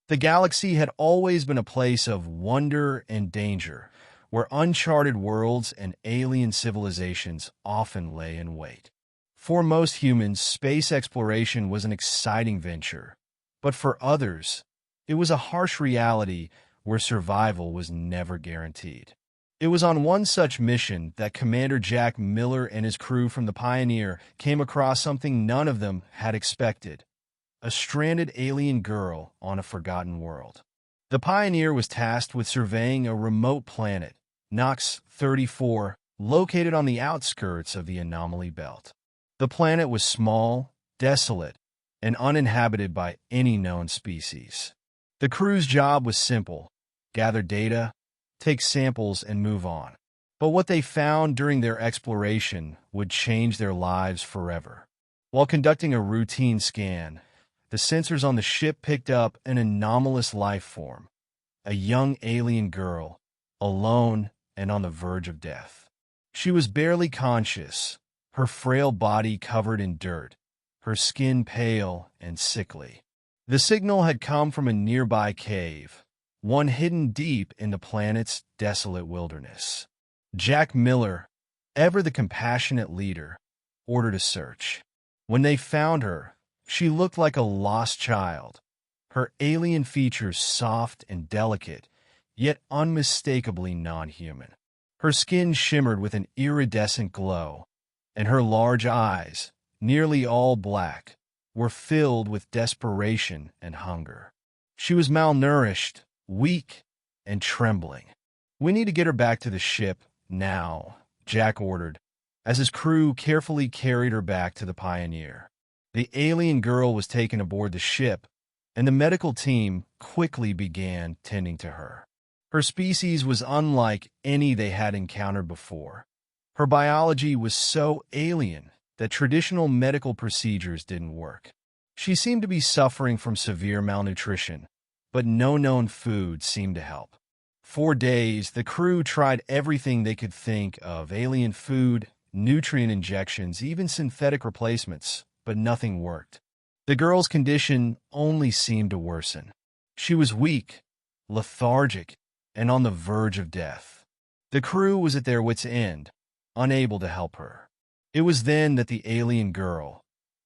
The galaxy had always been a place of wonder and danger, where uncharted worlds and alien civilizations often lay in wait. For most humans, space exploration was an exciting venture, but for others, it was a harsh reality where survival was never guaranteed. It was on one such mission that Commander Jack Miller and his crew from the Pioneer came across something none of them had expected: a stranded alien girl on a forgotten world. The Pioneer was tasked with surveying a remote planet, Nox 34, located on the outskirts of the Anomaly Belt. The planet was small, desolate, and uninhabited by any known species. The crew's job was simple: gather data, take samples, and move on. But what they found during their exploration would change their lives forever. While conducting a routine scan, the sensors on the ship picked up an anomalous life form, a young alien girl, alone and on the verge of death. She was barely conscious, her frail body covered in dirt, her skin pale and sickly. The signal had come from a nearby cave, one hidden deep in the planet's desolate wilderness. Jack Miller, ever the compassionate leader, ordered a search. When they found her, she looked like a lost child, her alien features soft and delicate, yet unmistakably non-human. Her skin shimmered with an iridescent glow, and her large eyes, nearly all black, were filled with desperation and hunger. She was malnourished, weak, and trembling. "We need to get her back to the ship, now," Jack ordered, as his crew carefully carried her back to the Pioneer. The alien girl was taken aboard the ship, and the medical team quickly began tending to her. Her species was unlike any they had encountered before. Her biology was so alien that traditional medical procedures didn't work. She seemed to be suffering from severe malnutrition, but no known food seemed to help. For days, the crew tried everything they could think of: alien food, nutrient injections, even synthetic replacements, but nothing worked. The girl's condition only seemed to worsen. She was weak, lethargic, and on the verge of death. The crew was at their wits' end, unable to help her. It was then that the alien girl,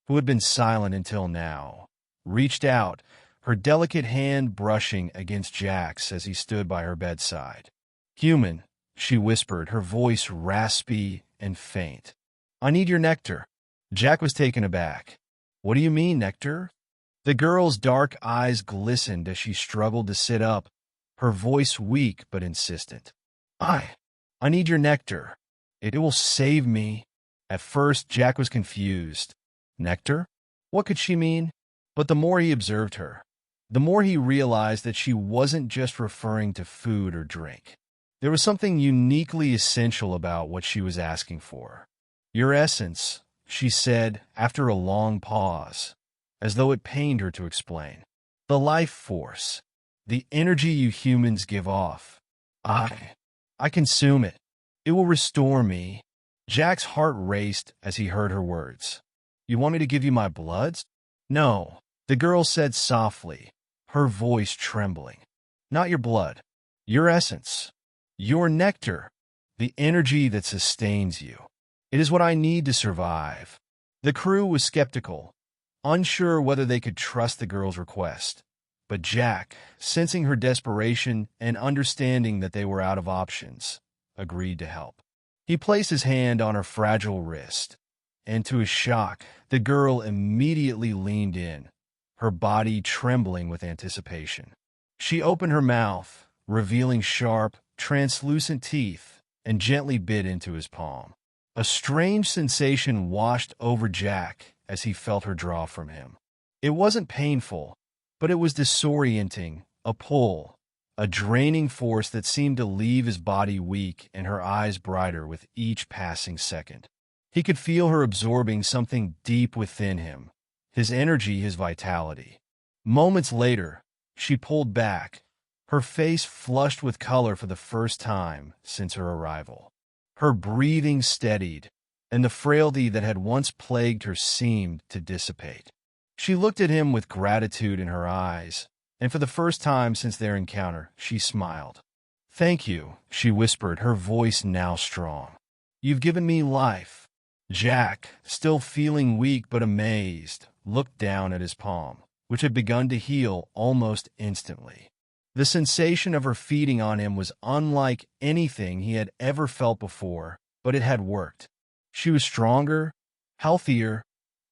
who had been silent until now, reached out, her delicate hand brushing against Jack's as he stood by her bedside. "Human," she whispered, her voice raspy and faint. "I need your nectar." Jack was taken aback. "What do you mean, nectar?" The girl's dark eyes glistened as she struggled to sit up, her voice weak but insistent. I need your nectar. It will save me." At first, Jack was confused. Nectar? What could she mean? But the more he observed her, the more he realized that she wasn't just referring to food or drink. There was something uniquely essential about what she was asking for. "Your essence," she said after a long pause, as though it pained her to explain. "The life force, the energy you humans give off. I consume it. It will restore me." Jack's heart raced as he heard her words. "You want me to give you my bloods?" "No," the girl said softly, her voice trembling. "Not your blood. Your essence. Your nectar. The energy that sustains you. It is what I need to survive." The crew was skeptical, unsure whether they could trust the girl's request. But Jack, sensing her desperation and understanding that they were out of options, agreed to help. He placed his hand on her fragile wrist, and to his shock, the girl immediately leaned in, her body trembling with anticipation. She opened her mouth, revealing sharp, translucent teeth, and gently bit into his palm. A strange sensation washed over Jack as he felt her draw from him. It wasn't painful, but it was disorienting, a pull, a draining force that seemed to leave his body weak and her eyes brighter with each passing second. He could feel her absorbing something deep within him, his energy, his vitality. Moments later, she pulled back, her face flushed with color for the first time since her arrival. Her breathing steadied, and the frailty that had once plagued her seemed to dissipate. She looked at him with gratitude in her eyes, and for the first time since their encounter, she smiled. "Thank you," she whispered, her voice now strong. "You've given me life." Jack, still feeling weak but amazed, looked down at his palm, which had begun to heal almost instantly. The sensation of her feeding on him was unlike anything he had ever felt before, but it had worked. She was stronger, healthier,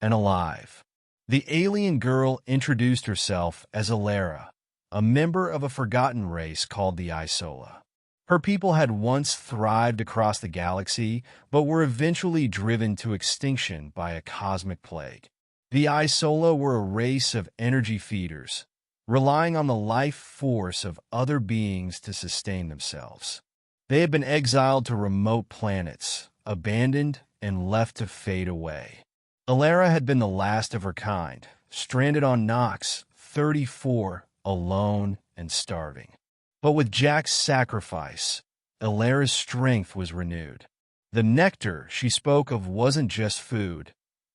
and alive. The alien girl introduced herself as Elara, a member of a forgotten race called the Ysola. Her people had once thrived across the galaxy, but were eventually driven to extinction by a cosmic plague. The Ysola were a race of energy feeders, relying on the life force of other beings to sustain themselves. They had been exiled to remote planets, abandoned and left to fade away. Elara had been the last of her kind, stranded on Nox 34, alone and starving. But with Jack's sacrifice, Elara's strength was renewed. The nectar she spoke of wasn't just food.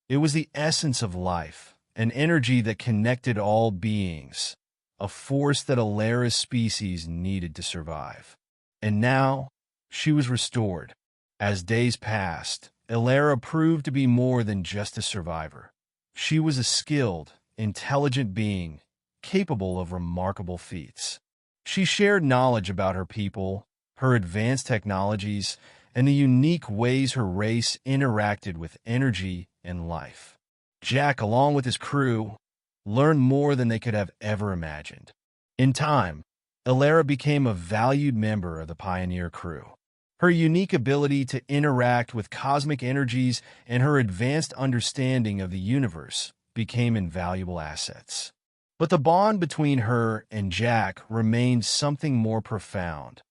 It was the essence of life, an energy that connected all beings, a force that Elara's species needed to survive. And now, she was restored. As days passed, Elara proved to be more than just a survivor. She was a skilled, intelligent being, capable of remarkable feats. She shared knowledge about her people, her advanced technologies, and the unique ways her race interacted with energy and life. Jack, along with his crew, learned more than they could have ever imagined. In time, Elara became a valued member of the Pioneer crew. Her unique ability to interact with cosmic energies and her advanced understanding of the universe became invaluable assets. But the bond between her and Jack remained something more profound,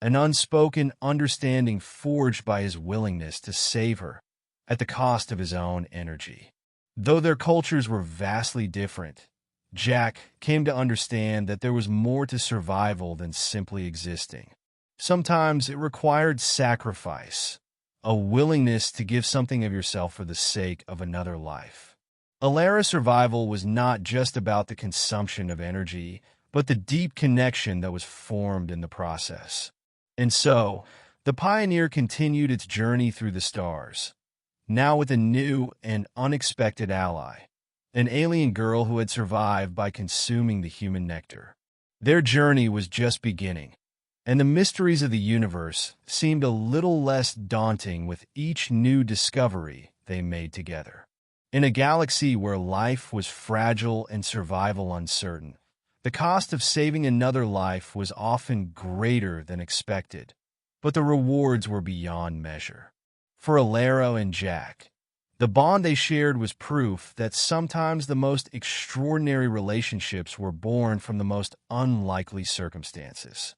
an unspoken understanding forged by his willingness to save her at the cost of his own energy. Though their cultures were vastly different, Jack came to understand that there was more to survival than simply existing. Sometimes it required sacrifice, a willingness to give something of yourself for the sake of another life. Elara's survival was not just about the consumption of energy, but the deep connection that was formed in the process. And so, the Pioneer continued its journey through the stars, now with a new and unexpected ally, an alien girl who had survived by consuming the human nectar. Their journey was just beginning, and the mysteries of the universe seemed a little less daunting with each new discovery they made together. In a galaxy where life was fragile and survival uncertain, the cost of saving another life was often greater than expected, but the rewards were beyond measure. For Elara and Jack, the bond they shared was proof that sometimes the most extraordinary relationships were born from the most unlikely circumstances.